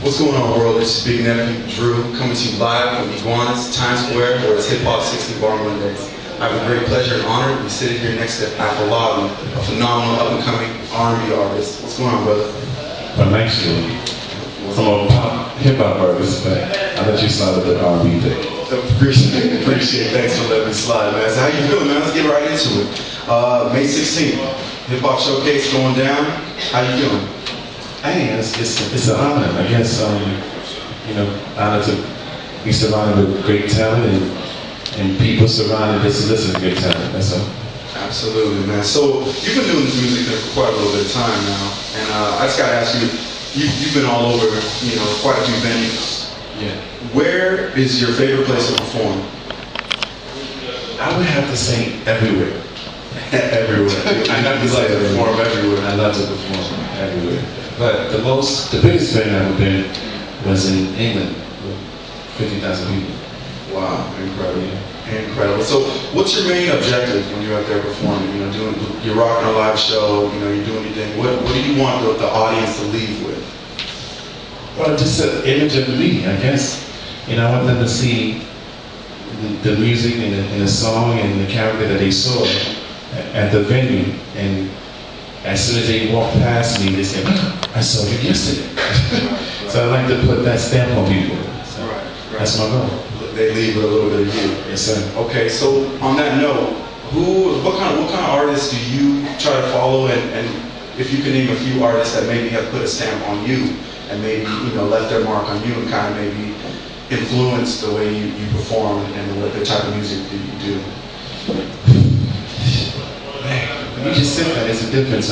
What's going on, world? This is Big Nephew Drew coming to you live from Iguanas, Times Square, where it's Hiphop 60 Bar Mondays. I have a great pleasure and honor to be sitting here next to AFOLABI, a phenomenal up-and-coming R&B artist. What's going on, brother? I'm actually a pop hip-hop artist, but I let you slide with the R&B thing. Appreciate it. Thanks for letting me slide, man. So how you feeling, man? Let's get right into it. May 16th, Hip-Hop Showcase going down. How you feeling? Hey, it's an honor, I guess. Honor to be surrounded with great talent and people surrounded us to listen to great talent. That's all. Absolutely, man. So you've been doing this music thing for quite a little bit of time now, and I just gotta ask you, you've been all over, quite a few venues. Yeah. Where is your favorite place to perform? I would have to say everywhere. Everywhere. I have to say perform everywhere. I love to perform everywhere. But the biggest venue I've ever been was in England, with 50,000 people. Wow, incredible. Incredible. So what's your main objective when you're out there performing? You're rocking a live show, you're doing your thing. What do you want the audience to leave with? Well, just an image of me, I guess. I want them to see the music and the song and the character that they saw at the venue. And as soon as they walk past me, they say, "Oh, I saw you yesterday." So I like to put that stamp on people. So that's my goal. They leave with a little bit of you. Yes, sir. Okay, so on that note, what kind of artists do you try to follow, and if you can name a few artists that maybe have put a stamp on you and maybe left their mark on you and kind of maybe influenced the way you perform and the type of music that you do? Man, when you just said that, it's a difference.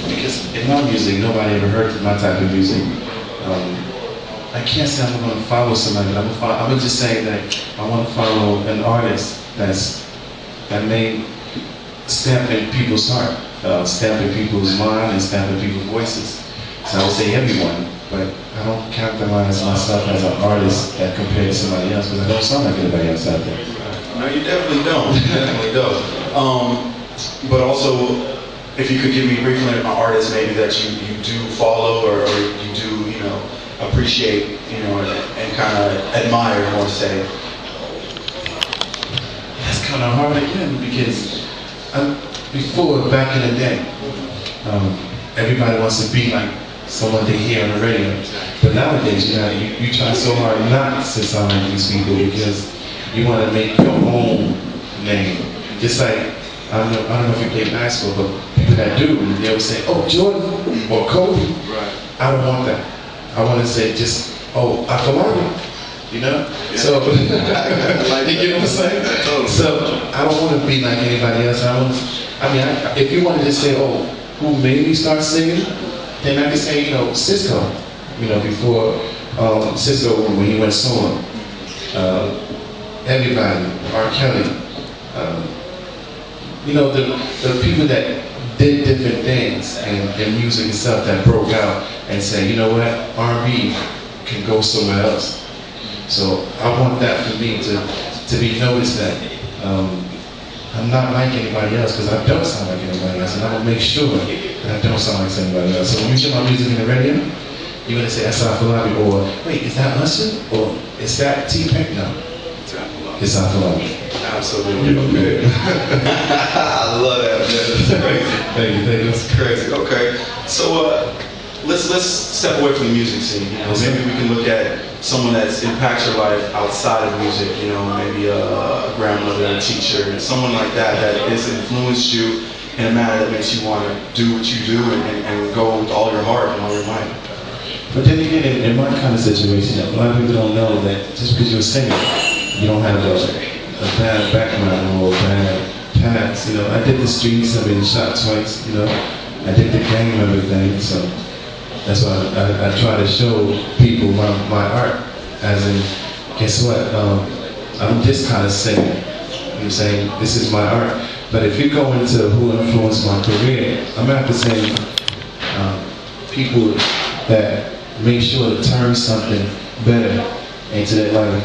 Because in my music, nobody ever heard my type of music. I can't say I'm going to follow somebody, but I'm going to just say that I want to follow an artist that made stamp in people's heart, stamp in people's mind, and stamp in people's voices. So I would say everyone, but I don't characterize myself as an artist that compared to somebody else, because I don't sound like anybody else out there. No, you definitely don't. You definitely don't. But also, if you could give me briefly an artist maybe that you do follow or you do, appreciate, and kind of admire, I want to say. That's kind of hard again, because before, back in the day, everybody wants to be like someone they hear on the radio. But nowadays, you try so hard not to sound like these people because you want to make your own name. Just like, I don't know if you play basketball, but people that do, they always say, "Oh, Jordan," or "Kobe." Right. I don't want that. I want to say just, "Oh, AFOLABI," Yeah. So, you know what I'm saying? So, I don't want to be like anybody else. If you want to just say, "Oh, who made me start singing?" then I can say, Cisco. Before Cisco, when he went solo. Everybody, R. Kelly. The people that did different things and music and stuff that broke out and say, you know what, R&B can go somewhere else. So I want that for me to be noticed that I'm not like anybody else, because I don't sound like anybody else, and I'm going to make sure that I don't sound like anybody else. So when you hear my music in the radio, you're going to say, "That's AFOLABI," or "Wait, is that Usher?" or "Is that T-Pack?" No, it's AFOLABI. Absolutely. Okay. I love that, man. That's crazy. Thank you. That's crazy. Okay. So let's step away from the music scene. Maybe we can look at someone that's impacts your life outside of music. Maybe a grandmother, a teacher, someone like that has influenced you in a manner that makes you want to do what you do and go with all your heart and all your might. But then again, in my kind of situation, a lot of people don't know that just because you're a singer, you don't have a bad background or a bad past. I did the streets, I've been shot twice, I did the gang and everything, so that's why I try to show people my art, as in, guess what, I'm this kind of singer, you know what I'm saying, this is my art. But if you go into who influenced my career, I'm going to have to say people that make sure to turn something better into their life.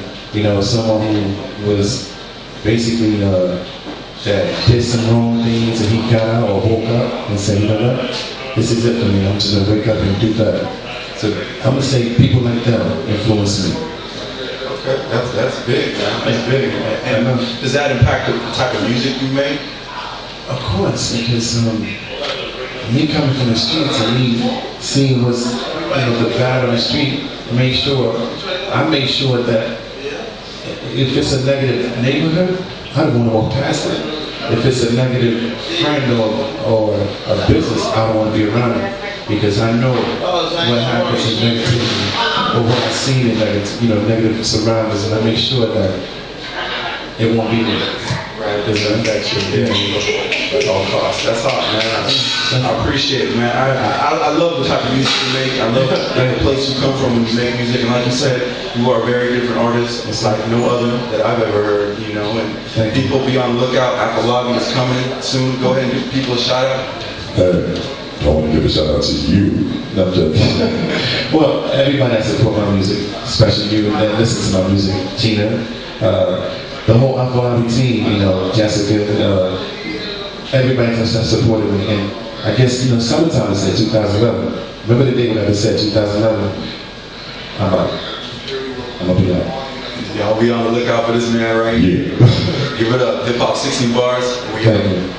Someone who was basically that did some wrong things and he got out or woke up and said, "You know what? This is it for me. I'm just gonna wake up and do better." So I'm gonna say people like them influence me. Okay, that's big, man. That's big. And does that impact the type of music you make? Of course, because me coming from the streets and me seeing what's the bad on the street, I made sure that if it's a negative neighborhood, I don't want to walk past it. If it's a negative friend or a business, I don't want to be around it because I know what happens in negativity or what I see in negative surroundings, and I make sure that it won't be there. Right, doesn't affect you at all costs. That's hot, man. I appreciate it, man. I love the type of music you make. I love the place you come from when you make music. And like you said, you are a very different artist. It's like no other that I've ever heard, And people be on the lookout. AFOLABI is coming soon. Go ahead and give people a shout out. I want to give a shout out to you, not just. Well, everybody that support my music, especially you that listen to my music, Tina. The whole AFOLABI team, Jessica, everybody that supported me, and I guess, summertime said 2011. Remember the day when I said 2011? I'm out. I'm gonna be out. Y'all be on the lookout for this man right here. Yeah. Give it up. Hip Hop 16 bars. Thank you.